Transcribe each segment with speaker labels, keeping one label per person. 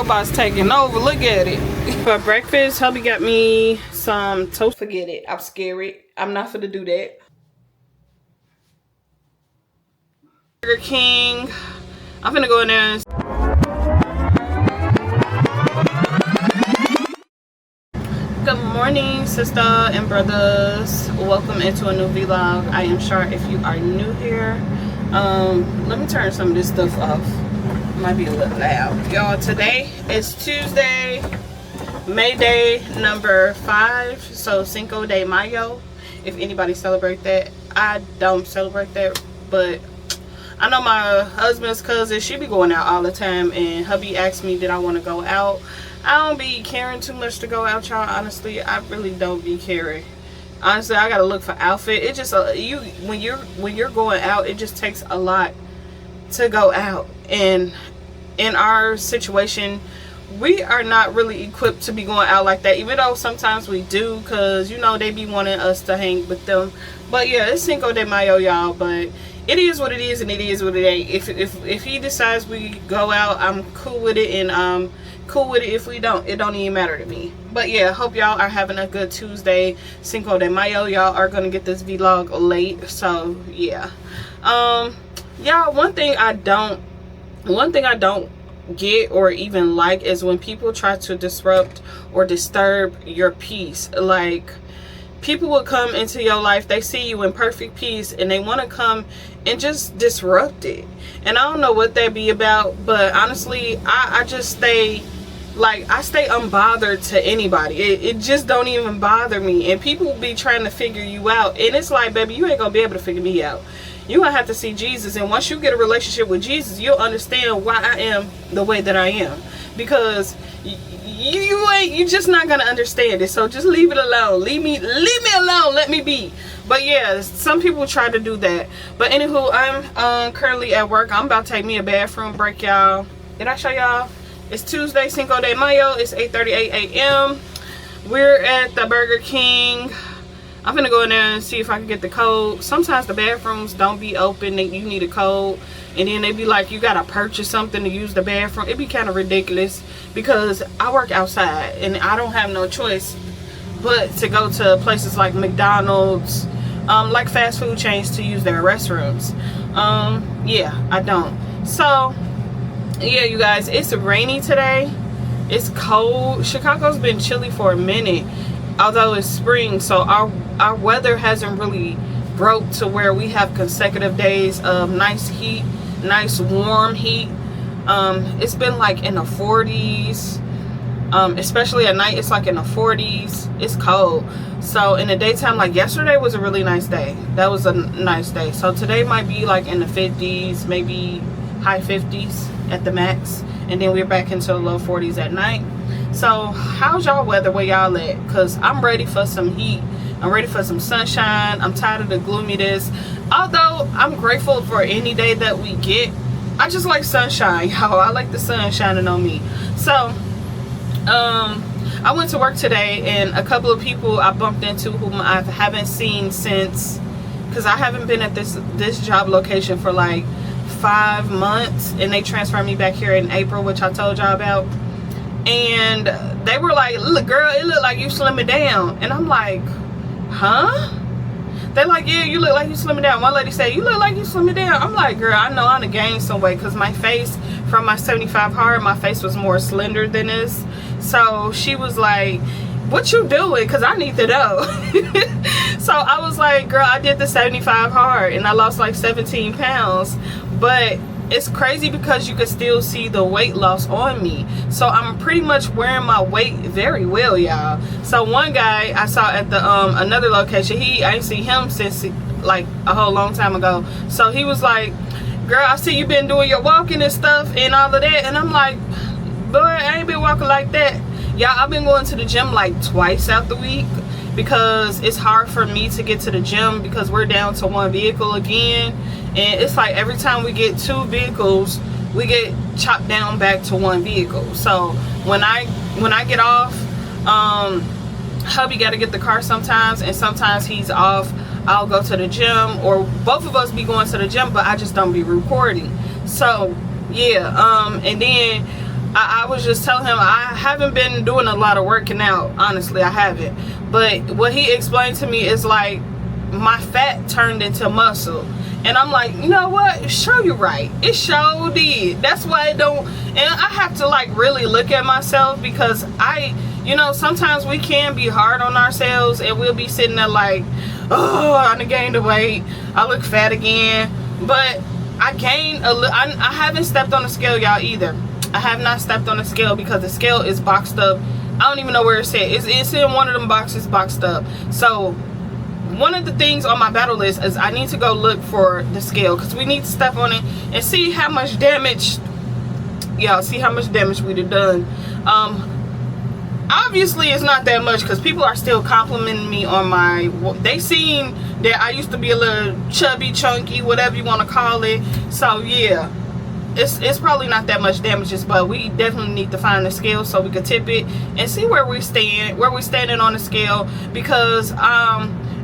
Speaker 1: robot's taking over. Look at it. For breakfast, hubby got me some toast. Forget it. I'm scared. I'm not finna do that. Burger King. I'm finna go in there and good morning, sister and brothers. Welcome into a new vlog. I am Char if you are new here. Let me turn some of this stuff off. Might be a little loud. Y'all, today is Tuesday, May Day number 5. So Cinco de Mayo, if anybody celebrate that. I don't celebrate that, but I know my husband's cousin, she be going out all the time, and hubby asked me did I want to go out. I don't be caring too much to go out, y'all. Honestly, I really don't be caring. Honestly, I gotta look for outfit. It just when you're going out, it just takes a lot to go out. And in our situation, we are not really equipped to be going out like that, even though sometimes we do, because you know they be wanting us to hang with them. But yeah, it's Cinco de Mayo, y'all, but it is what it is, and it is what it ain't. If he decides we go out, I'm cool with it, and cool with it. If we don't, it don't even matter to me. But yeah, hope y'all are having a good Tuesday, Cinco de Mayo. Y'all are gonna get this vlog late, so yeah. Y'all, one thing I don't get or even like is when people try to disrupt or disturb your peace. Like, people will come into your life, they see you in perfect peace, and they want to come and just disrupt it. And I don't know what that be about, but honestly, I just stay, like, I stay unbothered to anybody. It just don't even bother me. And people be trying to figure you out, and it's like, baby, you ain't gonna be able to figure me out. You're gonna have to see Jesus, and once you get a relationship with Jesus, you'll understand why I am the way that I am. Because you just not gonna understand it. So just leave it alone. Leave me alone. Let me be. But yeah, some people try to do that. But anywho, I'm currently at work. I'm about to take me a bathroom break, y'all. Did I show y'all? It's Tuesday, Cinco de Mayo. It's 8:38 a.m. We're at the Burger King. I'm gonna go in there and see if I can get the code. Sometimes the bathrooms don't be open, you need a code, and then they be like, you gotta purchase something to use the bathroom. It be kind of ridiculous because I work outside and I don't have no choice but to go to places like McDonald's, like fast food chains, to use their restrooms. Yeah, I don't. So yeah, you guys, it's rainy today. It's cold. Chicago's been chilly for a minute, although it's spring, so our weather hasn't really broke to where we have consecutive days of nice heat, nice warm heat. It's been like in the 40s, especially at night. It's like in the 40s. It's cold. So in the daytime, like yesterday was a really nice day. That was a nice day. So today might be like in the 50s, maybe high 50s at the max, and then we're back into the low 40s at night. So how's y'all weather where y'all at? Because I'm ready for some heat. I'm ready for some sunshine. I'm tired of the gloominess. Although I'm grateful for any day that we get, I just like sunshine, y'all. I like the sun shining on me. So I went to work today, and a couple of people I bumped into whom I haven't seen since, because I haven't been at this job location for like 5 months, and they transferred me back here in April, which I told y'all about. And they were like, look, girl, it look like you slimming down. And I'm like, huh? They're like, yeah, you look like you slimming down. One lady said, you look like you slimming down. I'm like, girl, I know I'm to gain some weight, because my face, from my 75 hard, my face was more slender than this. So she was like, what you doing? Because I need to know. So I was like, girl, I did the 75 hard, and I lost like 17 pounds. But it's crazy because you can still see the weight loss on me. So I'm pretty much wearing my weight very well, y'all. So one guy I saw at the another location, I ain't seen him since like a whole long time ago. So he was like, girl, I see you been doing your walking and stuff and all of that. And I'm like, boy, I ain't been walking like that. Y'all, I've been going to the gym like twice out the week, because it's hard for me to get to the gym because we're down to one vehicle again. And it's like every time we get 2 vehicles, we get chopped down back to 1 vehicle. So when I get off, hubby got to get the car sometimes, and sometimes he's off. I'll go to the gym, or both of us be going to the gym, but I just don't be recording. So yeah, and then I was just telling him I haven't been doing a lot of working out. Honestly, I haven't. But what he explained to me is like my fat turned into muscle. And I'm like, you know what? Show you right. It sure did. That's why it don't. And I have to like really look at myself, because you know, sometimes we can be hard on ourselves and we'll be sitting there like, oh, I done gained the weight. I look fat again. But I gained a little. I haven't stepped on the scale, y'all, either. I have not stepped on the scale because the scale is boxed up. I don't even know where it's at. It's in one of them boxes boxed up. So one of the things on my battle list is I need to go look for the scale, because we need to step on it and see how much damage, y'all, see how much damage we'd have done. Obviously it's not that much, because people are still complimenting me on my, they seen that I used to be a little chubby, chunky, whatever you want to call it. So yeah, it's probably not that much damages, but we definitely need to find the scale so we can tip it and see where we stand, where we standing on the scale. Because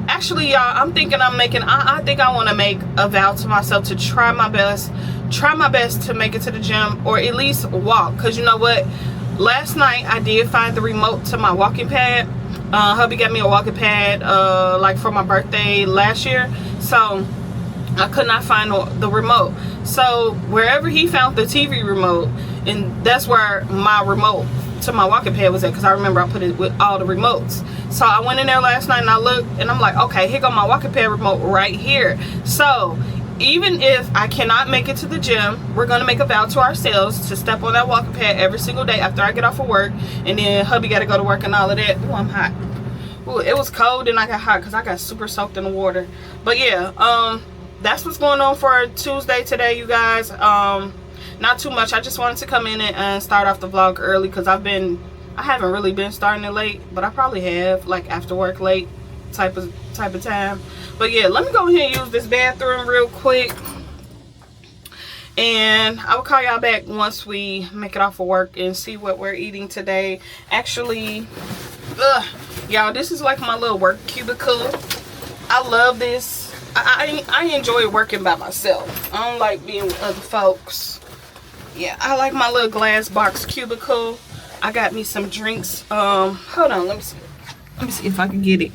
Speaker 1: actually, y'all, I'm thinking I think I want to make a vow to myself to try my best to make it to the gym, or at least walk. Because you know what, last night I did find the remote to my walking pad. Hubby got me a walking pad like for my birthday last year, so I could not find the remote. So wherever he found the TV remote, and that's where my remote to my walking pad was at, because I remember I put it with all the remotes. So I went in there last night and I looked, and I'm like, okay, here go my walking pad remote right here. So even if I cannot make it to the gym, we're gonna make a vow to ourselves to step on that walking pad every single day after I get off of work. And then hubby gotta go to work and all of that. Ooh, I'm hot. Ooh, it was cold and I got hot because I got super soaked in the water. But yeah, that's what's going on for Tuesday today, you guys. Not too much. I just wanted to come in and start off the vlog early, because I haven't really been starting it late, but I probably have, like after work late type of time. But yeah, let me go ahead and use this bathroom real quick, and I will call y'all back once we make it off of work and see what we're eating today. Actually, y'all, this is like my little work cubicle. I love this. I enjoy working by myself. I don't like being with other folks. Yeah, I like my little glass box cubicle. I got me some drinks. Hold on, let me see if I can get it.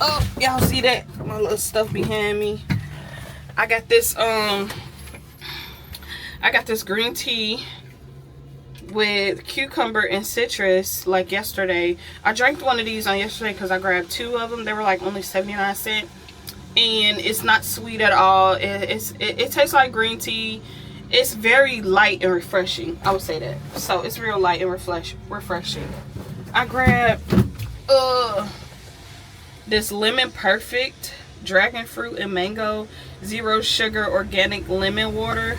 Speaker 1: Oh, y'all see that? My little stuff behind me. I got this green tea with cucumber and citrus like yesterday. I drank one of these on yesterday because I grabbed 2 of them. They were like only 79 cents. And it's not sweet at all. It tastes like green tea. It's very light and refreshing, I would say that. So it's real light and refreshing. I grabbed this Lemon Perfect dragon fruit and mango 0 sugar organic lemon water.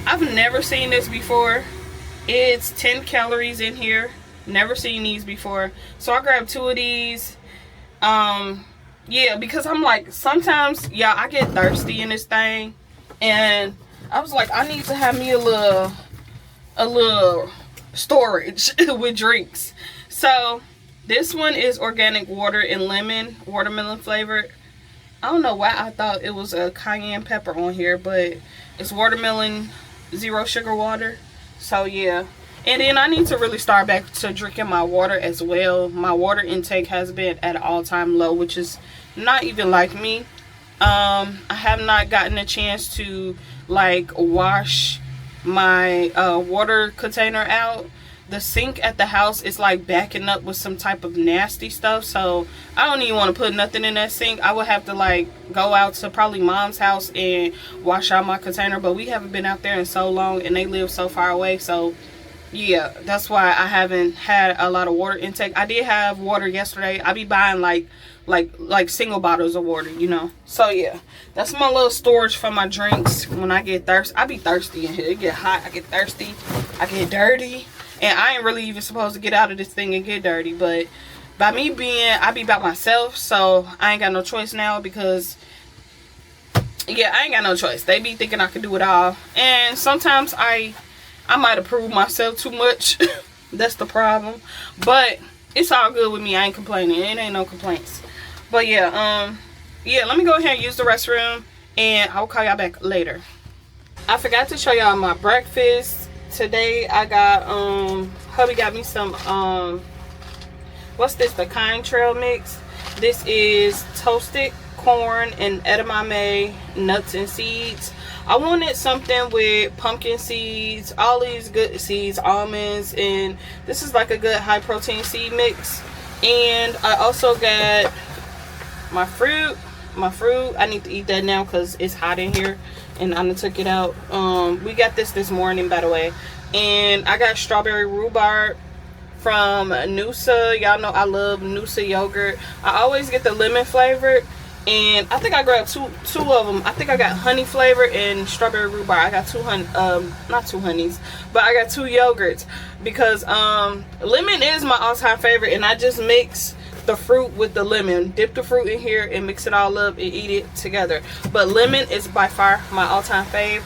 Speaker 1: I've never seen this before. It's 10 calories in here. Never seen these before. So I grabbed 2 of these. Yeah, because I'm like, sometimes, yeah, I get thirsty in this thing, and I was like, I need to have me a little storage with drinks. So this one is organic water and watermelon flavored. I don't know why I thought it was a cayenne pepper on here, but it's watermelon 0 sugar water. So yeah. And then I need to really start back to drinking my water as well. My water intake has been at an all-time low, which is not even like me. I have not gotten a chance to like wash my water container out. The sink at the house is like backing up with some type of nasty stuff, so I don't even want to put nothing in that sink. I would have to like go out to probably mom's house and wash out my container, but we haven't been out there in so long and they live so far away. So yeah, that's why I haven't had a lot of water intake. I did have water yesterday. I be buying like single bottles of water, you know. So yeah, that's my little storage for my drinks. When I get thirsty, I be thirsty in here. It get hot, I get thirsty, I get dirty, and I ain't really even supposed to get out of this thing and get dirty. But by me being, I be by myself, so I ain't got no choice now, because yeah, I ain't got no choice. They be thinking I can do it all, and sometimes I might approve myself too much. That's the problem. But it's all good with me. I ain't complaining. It ain't no complaints. But yeah, yeah, let me go ahead and use the restroom, and I'll call y'all back later. I forgot to show y'all my breakfast. Today I got hubby got me some what's this, the Kind Trail mix. This is toasted corn and edamame nuts and seeds. I wanted something with pumpkin seeds, all these good seeds, almonds, and this is like a good high protein seed mix. And I also got my fruit. I need to eat that now because it's hot in here and I took it out. We got this morning, by the way. And I got strawberry rhubarb from Noosa. Y'all know I love Noosa yogurt. I always get the lemon flavored, and I think I grabbed two of them. I think I got honey flavored and strawberry rhubarb. I got not two honeys, but I got two yogurts because lemon is my all-time favorite, and I just mix the fruit with the lemon, dip the fruit in here and mix it all up and eat it together. But lemon is by far my all-time fave.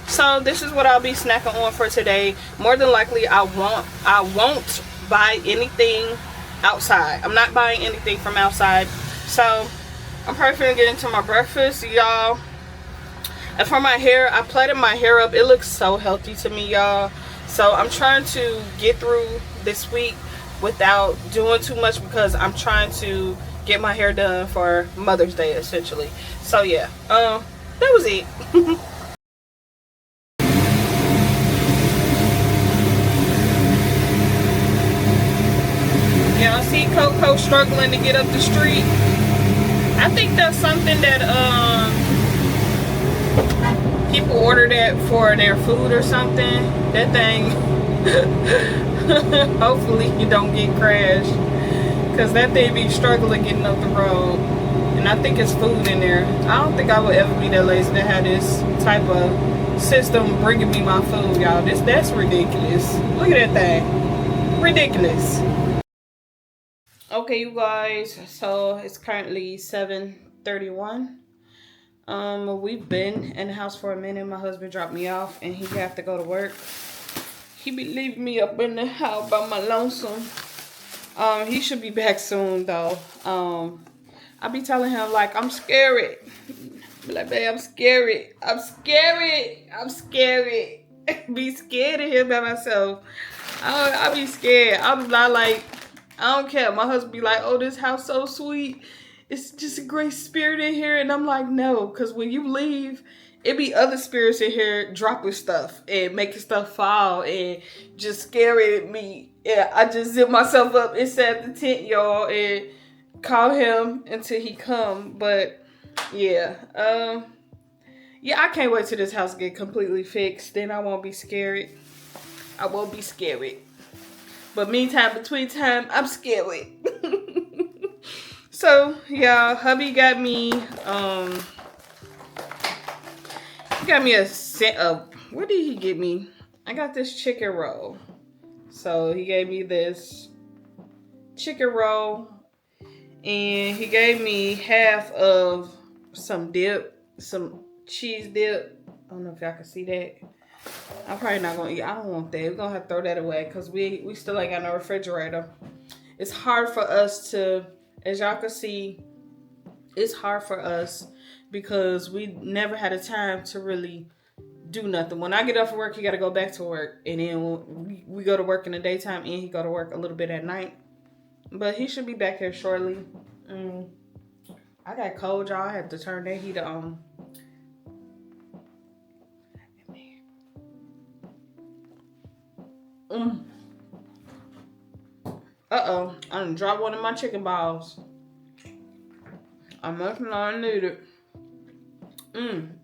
Speaker 1: So this is what I'll be snacking on for today. More than likely I won't buy anything outside. I'm not buying anything from outside. So I'm probably gonna get into my breakfast, y'all. And for my hair, I plaited my hair up. It looks so healthy to me, y'all. So I'm trying to get through this week without doing too much because I'm trying to get my hair done for Mother's Day, essentially. So yeah, that was it. Y'all see Coco struggling to get up the street. I think that's something that people order that for their food or something. That thing hopefully you don't get crashed, because that thing be struggling getting up the road. And I think it's food in there. I don't think I would ever be that lazy to have this type of system bringing me my food, y'all. That's ridiculous. Look at that thing. Ridiculous. Okay, you guys, so it's currently 7:31. We've been in the house for a minute. My husband dropped me off and he have to go to work. He be leaving me up in the house by my lonesome. He should be back soon though. I be telling him like I'm scared. Be like, babe, I'm scared. I'm scared. I'm scared. Be scared of him by myself. I be scared. I'm not like, I don't care. My husband be like, oh, this house so sweet. It's just a great spirit in here. And I'm like, no, because when you leave, it be other spirits in here dropping stuff and making stuff fall and just scaring me. Yeah, I just zip myself up inside the tent, y'all, and call him until he come. But yeah, yeah, I can't wait till this house get completely fixed. Then I won't be scared. I won't be scared. But meantime, between time, I'm scared. So yeah, hubby got me a set of, what did he get me? I got this chicken roll. So he gave me this chicken roll and he gave me half of some dip, some cheese dip. I don't know if y'all can see that. I'm probably not gonna eat. I don't want that. We're gonna have to throw that away because we still ain't got no refrigerator. It's hard for us to, as y'all can see, it's hard for us because we never had a time to really do nothing. When I get off of work, he got to go back to work. And then we go to work in the daytime and he go to work a little bit at night. But he should be back here shortly. I got cold, y'all. I have to turn that heater on. Uh-oh. I done dropped one of my chicken balls. I must not need it.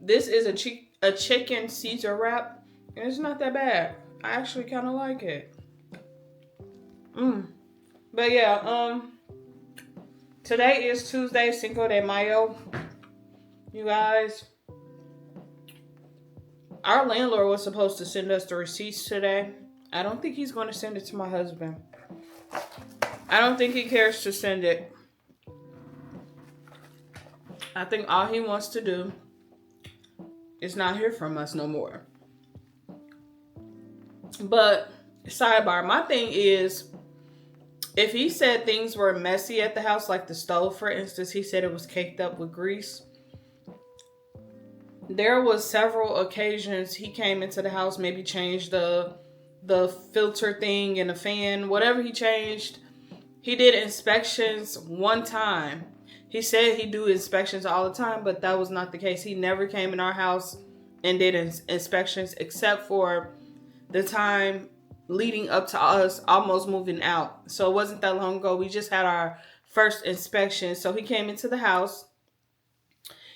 Speaker 1: This is a chicken Caesar wrap. And it's not that bad. I actually kind of like it. But yeah, today is Tuesday, Cinco de Mayo. You guys, our landlord was supposed to send us the receipts today. I don't think he's going to send it to my husband. I don't think he cares to send it. I think all he wants to do is not hear from us no more. But sidebar, my thing is, if he said things were messy at the house, like the stove, for instance, he said it was caked up with grease. There was several occasions he came into the house, maybe changed the the filter thing and the fan, whatever he changed. He did inspections one time. He said he do inspections all the time, but that was not the case. He never came in our house and did inspections except for the time leading up to us almost moving out. So it wasn't that long ago. We just had our first inspection. So he came into the house.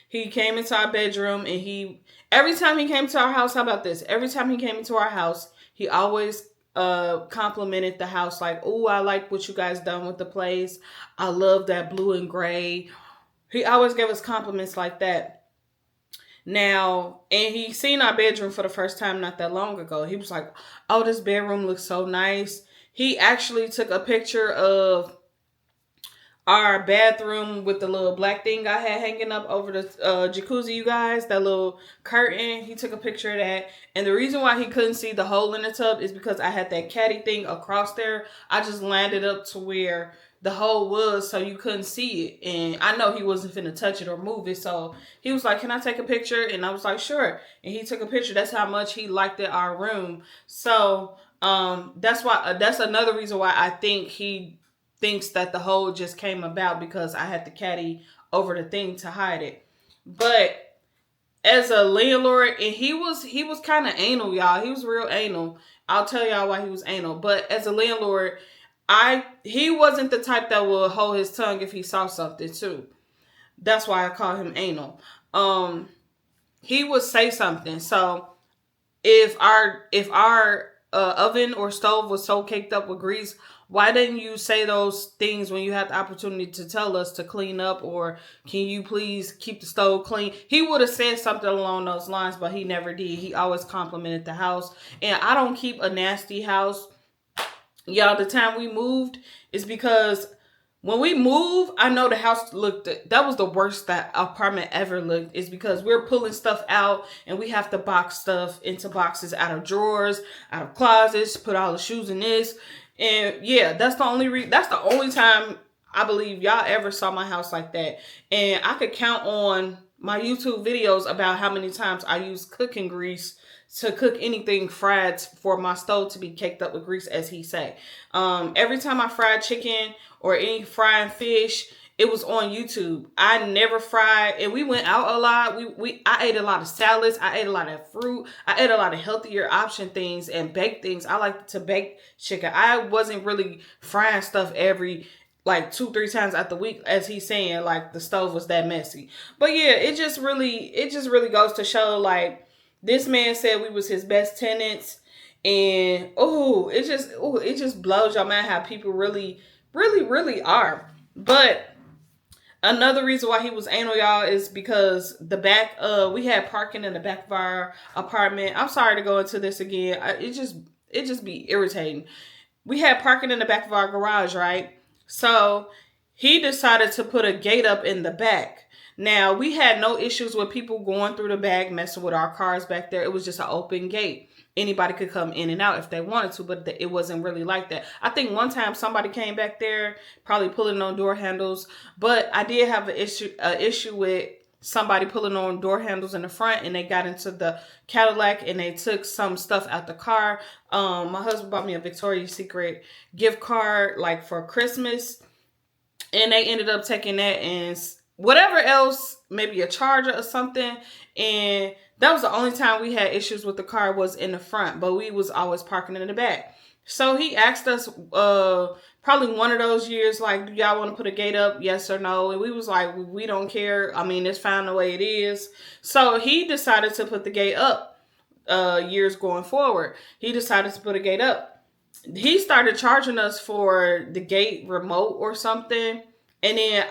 Speaker 1: He came into our bedroom, and every time he came to our house, how about this? Every time he came into our house, he always complimented the house, like, "Oh, I like what you guys done with the place. I love that blue and gray." He always gave us compliments like that. Now, and he seen our bedroom for the first time not that long ago. He was like, "Oh, this bedroom looks so nice." He actually took a picture of our bathroom with the little black thing I had hanging up over the jacuzzi, you guys, that little curtain. He took a picture of that. And the reason why he couldn't see the hole in the tub is because I had that caddy thing across there. I just landed up to where the hole was, so you couldn't see it. And I know he wasn't finna touch it or move it. So he was like, "Can I take a picture?" And I was like, "Sure." And he took a picture. That's how much he liked it, our room. So that's another reason why I think he thinks that the hole just came about because I had the caddy over the thing to hide it. But as a landlord, and he was kind of anal, y'all. He was real anal. I'll tell y'all why he was anal. But as a landlord, he wasn't the type that would hold his tongue if he saw something too. That's why I call him anal. He would say something. So if our oven or stove was so caked up with grease, why didn't you say those things when you had the opportunity to tell us to clean up, or can you please keep the stove clean? He would have said something along those lines, but he never did. He always complimented the house. And I don't keep a nasty house. Y'all, the time we moved is because when we move, I know the house that was the worst that apartment ever looked, is because we're pulling stuff out and we have to box stuff into boxes out of drawers, out of closets, put all the shoes in this. And yeah, that's the only time I believe y'all ever saw my house like that. And I could count on my YouTube videos about how many times I use cooking grease to cook anything fried for my stove to be caked up with grease, as he say. Every time I fried chicken or any frying fish, it was on YouTube. I never fried, and we went out a lot. I ate a lot of salads. I ate a lot of fruit. I ate a lot of healthier option things and baked things. I like to bake chicken. I wasn't really frying stuff every like 2-3 times out the week, as he's saying, like the stove was that messy. But yeah, it just really goes to show, like, this man said we was his best tenants, and it just blows your mind how people really are. But another reason why he was anal, y'all, is because we had parking in the back of our apartment. I'm sorry to go into this again. It just be irritating. We had parking in the back of our garage, right? So he decided to put a gate up in the back. Now, we had no issues with people going through the back, messing with our cars back there. It was just an open gate. Anybody could come in and out if they wanted to, but it wasn't really like that. I think one time somebody came back there, probably pulling on door handles, but I did have an issue with somebody pulling on door handles in the front, and they got into the Cadillac and they took some stuff out the car. My husband bought me a Victoria's Secret gift card, like, for Christmas, and they ended up taking that and whatever else, maybe a charger or something. And that was the only time we had issues with the car, was in the front, but we was always parking in the back. So he asked us, probably one of those years, like, "Do y'all want to put a gate up? Yes or no?" And we was like, "We don't care. I mean, it's fine the way it is." So he decided to put the gate up, years going forward. He decided to put a gate up. He started charging us for the gate remote or something. And then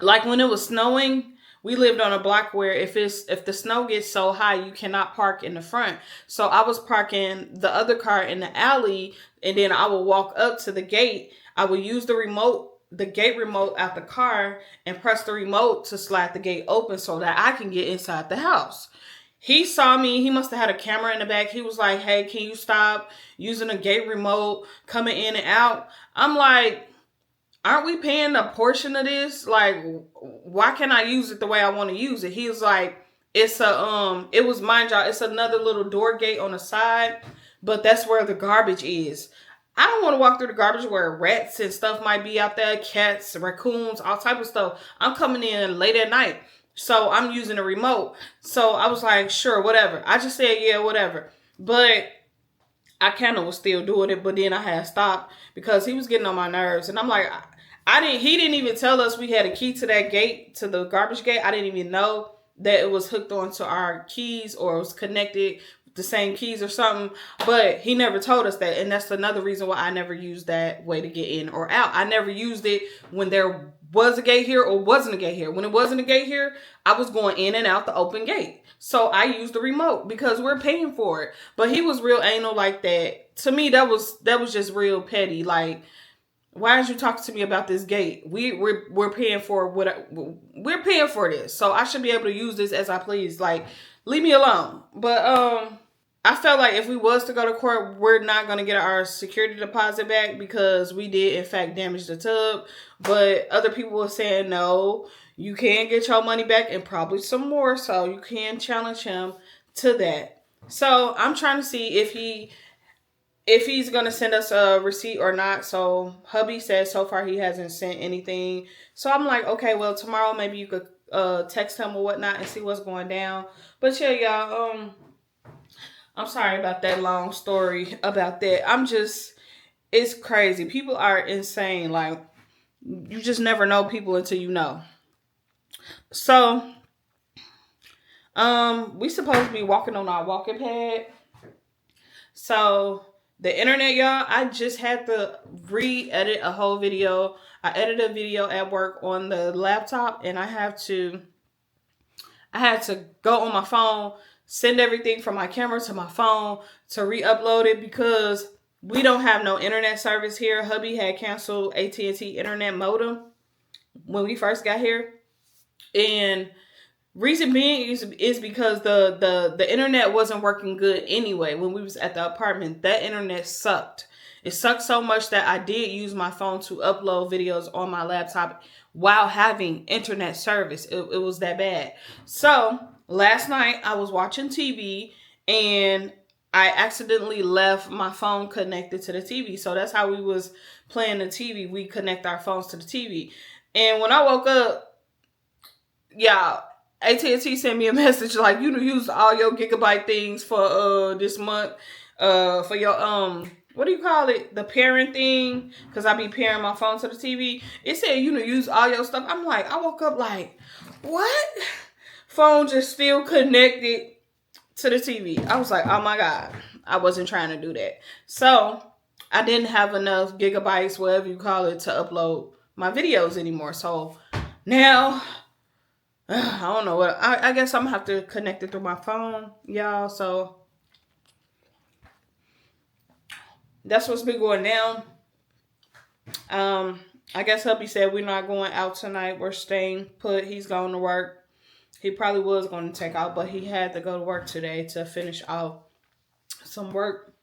Speaker 1: like, when it was snowing, we lived on a block where if the snow gets so high, you cannot park in the front. So I was parking the other car in the alley, and then I would walk up to the gate. I would use the gate remote out the car, and press the remote to slide the gate open so that I can get inside the house. He saw me. He must have had a camera in the back. He was like, "Hey, can you stop using a gate remote coming in and out?" I'm like, "Aren't we paying a portion of this? Like, why can't I use it the way I want to use it?" He was like, it was, mind y'all, it's another little door gate on the side, but that's where the garbage is. I don't want to walk through the garbage where rats and stuff might be out there, cats, raccoons, all type of stuff. I'm coming in late at night, so I'm using a remote. So I was like, sure, whatever. I just said, yeah, whatever. But I kind of was still doing it, but then I had stopped because he was getting on my nerves, and I'm like, I didn't. He didn't even tell us we had a key to that gate, to the garbage gate. I didn't even know that it was hooked onto our keys or it was connected with the same keys or something. But he never told us that, and that's another reason why I never used that way to get in or out. I never used it when there was a gate here or wasn't a gate here. When it wasn't a gate here, I was going in and out the open gate. So I used the remote because we're paying for it. But he was real anal like that. To me, that was just real petty. Like, why aren't you talking to me about this gate? We're paying for we're paying for this, so I should be able to use this as I please. Like, leave me alone. But I felt like if we was to go to court, we're not gonna get our security deposit back because we did in fact damage the tub. But other people were saying no, you can get your money back and probably some more. So you can challenge him to that. So I'm trying to see if he's going to send us a receipt or not. So hubby says so far he hasn't sent anything. So I'm like, okay, well, tomorrow maybe you could text him or whatnot and see what's going down. But yeah, y'all, I'm sorry about that long story about that. It's crazy. People are insane. Like, you just never know people until you know. So, we supposed to be walking on our walking pad. So the internet, y'all, I just had to re-edit a whole video. I edited a video at work on the laptop, and I had to go on my phone, send everything from my camera to my phone to re-upload it because we don't have no internet service here. Hubby had canceled AT&T internet modem when we first got here. And reason being is because the internet wasn't working good anyway. When we was at the apartment, that internet sucked. It sucked so much that I did use my phone to upload videos on my laptop while having internet service. It was that bad. So last night I was watching TV and I accidentally left my phone connected to the TV. So that's how we was playing the TV. We connect our phones to the TV. And when I woke up, yeah, AT&T sent me a message like, you used all your gigabyte things for this month for your what do you call it, the pairing thing, because I be pairing my phone to the TV. It said you use all your stuff. I'm like, I woke up like, what? Phone just still connected to the TV. I was like, oh my God, I wasn't trying to do that. So I didn't have enough gigabytes, whatever you call it, to upload my videos anymore. So now I don't know what, I guess I'm gonna have to connect it through my phone, y'all. So that's what's been going down. I guess hubby said we're not going out tonight. We're staying put. He's going to work. He probably was going to take out, but he had to go to work today to finish out some work.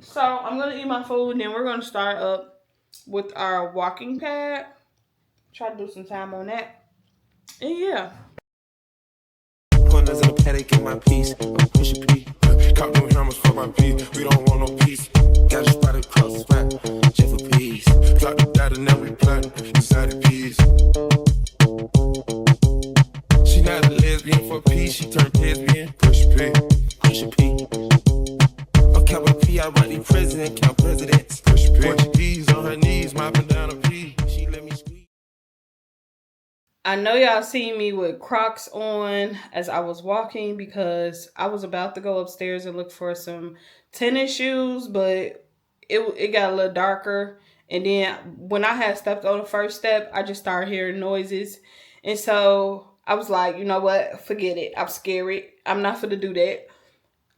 Speaker 1: So I'm going to eat my food, and then we're going to start up with our walking pad. Try to do some time on that. And yeah.
Speaker 2: Corners in the paddock in my piece. Push a P. Cop new hammers for my P. We don't want no peace. Got you spotted across the spot. Just for peace. Drop the data, now we plot. Inside the peas. She not a lesbian for peace. She turned lesbian. Push a P. Push a P. I'm capital P. I write the president. Count presidents. Push a P. Portuguese on her knees. Mopping down a P. She let me squeeze.
Speaker 1: I know y'all seen me with Crocs on as I was walking because I was about to go upstairs and look for some tennis shoes, but it got a little darker. And then when I had stepped on the first step, I just started hearing noises. And so I was like, you know what? Forget it. I'm scared. I'm not going to do that.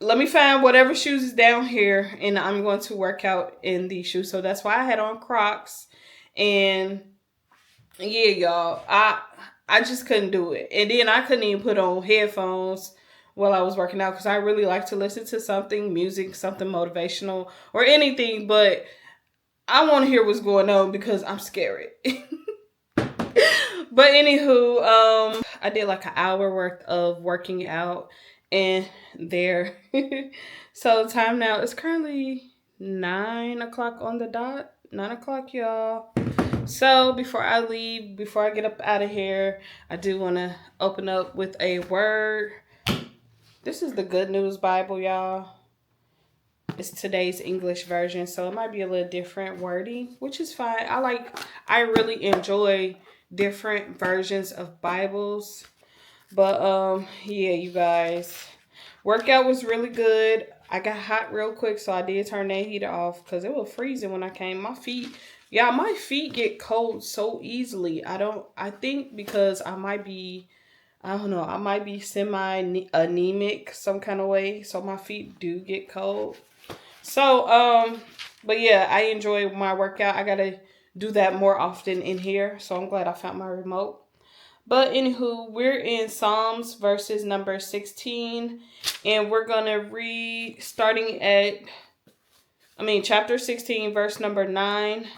Speaker 1: Let me find whatever shoes is down here, and I'm going to work out in these shoes. So that's why I had on Crocs. And yeah, y'all, I just couldn't do it. And then I couldn't even put on headphones while I was working out because I really like to listen to something, music, something motivational or anything. But I want to hear what's going on because I'm scared. But anywho, I did like an hour worth of working out. and there. So time now is currently 9 o'clock on the dot. 9 o'clock, y'all. So before I leave, before I get up out of here, I do want to open up with a word. This is the Good News Bible, y'all. It's today's English version, so it might be a little different wording, which is fine. I really enjoy different versions of Bibles. But yeah, you guys. Workout was really good. I got hot real quick, so I did turn that heater off because it was freezing when I came. My feet get cold so easily. I think because I might be, I don't know, I might be semi anemic some kind of way. So my feet do get cold. So, but yeah, I enjoy my workout. I gotta do that more often in here. So I'm glad I found my remote. But anywho, we're in Psalms verses number 16, and we're gonna read chapter 16, verse number 9.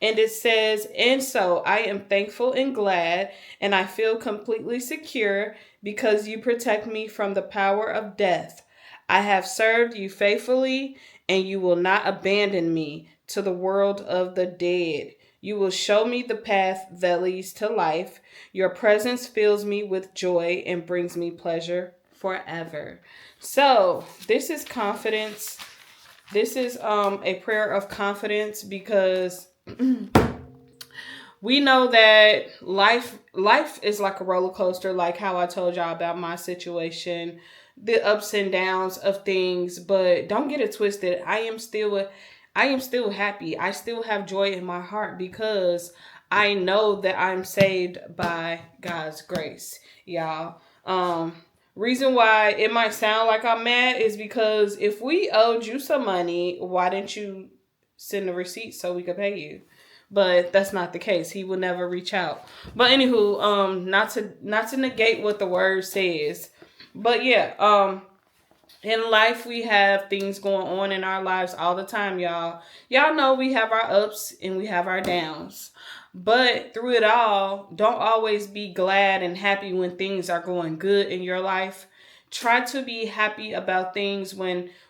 Speaker 1: And it says, "And so I am thankful and glad, and I feel completely secure because you protect me from the power of death. I have served you faithfully, and you will not abandon me to the world of the dead. You will show me the path that leads to life. Your presence fills me with joy and brings me pleasure forever." So this is confidence. This is a prayer of confidence because we know that life is like a roller coaster, like how I told y'all about my situation, the ups and downs of things. But don't get it twisted. I am still happy. I still have joy in my heart because I know that I'm saved by God's grace, y'all. Reason why it might sound like I'm mad is because if we owed you some money, why didn't you send a receipt so we could pay you? But that's not the case. He will never reach out. But anywho, not to negate what the word says. But yeah, in life, we have things going on in our lives all the time, y'all. Y'all know we have our ups and we have our downs. But through it all, don't always be glad and happy when things are going good in your life. Try to be happy about things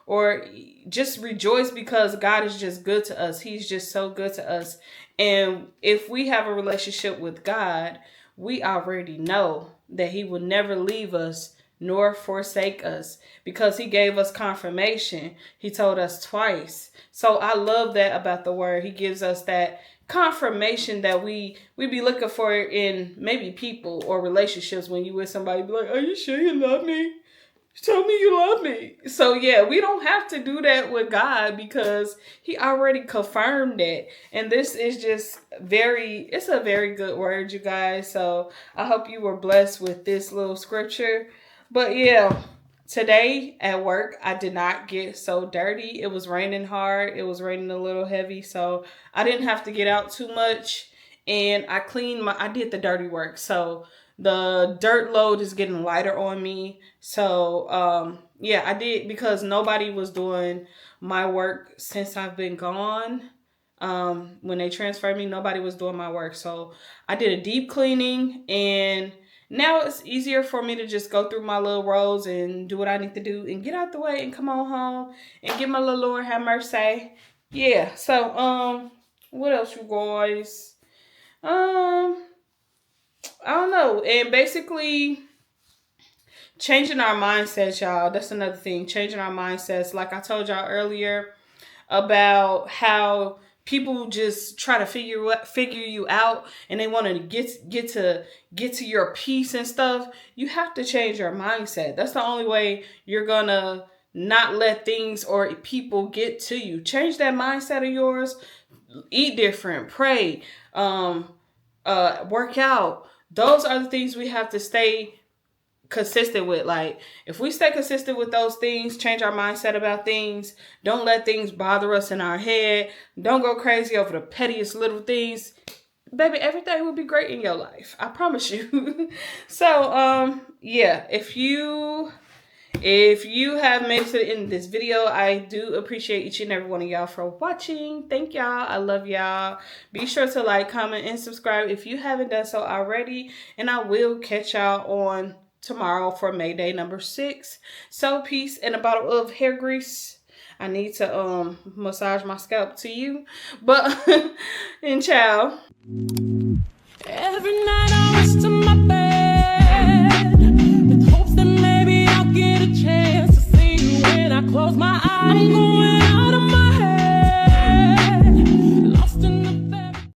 Speaker 1: or just rejoice because God is just good to us. He's just so good to us. And if we have a relationship with God, we already know that He will never leave us nor forsake us because He gave us confirmation. He told us twice. So I love that about the word. He gives us that confirmation that we be looking for in maybe people or relationships. When you with somebody, be like, "Are you sure you love me? Tell me you love me." So yeah, we don't have to do that with God because He already confirmed that. And this is just it's a very good word, you guys. So I hope you were blessed with this little scripture. But yeah, today at work, I did not get so dirty. It was raining hard. It was raining a little heavy. So I didn't have to get out too much. And I did the dirty work. So the dirt load is getting lighter on me. So, yeah, I did because nobody was doing my work since I've been gone. When they transferred me, nobody was doing my work. So I did a deep cleaning and now it's easier for me to just go through my little rows and do what I need to do and get out the way and come on home and get my little Lord have mercy. Yeah. So, what else, you guys? I don't know. And basically changing our mindsets, y'all. That's another thing. Changing our mindsets. Like I told y'all earlier about how people just try to figure you out and they want to get to your peace and stuff. You have to change your mindset. That's the only way you're gonna not let things or people get to you. Change that mindset of yours. Eat different. Pray. Work out. Those are the things we have to stay consistent with. Like, if we stay consistent with those things, change our mindset about things, don't let things bother us in our head, don't go crazy over the pettiest little things, baby, everything will be great in your life. I promise you. So, yeah, if you have made it to the end of this video, I do appreciate each and every one of y'all for watching. Thank y'all. I love y'all. Be sure to like, comment, and subscribe if you haven't done so already. And I will catch y'all on tomorrow for Mayday number 6. So peace and a bottle of hair grease. I need to massage my scalp to you. But and ciao. Every night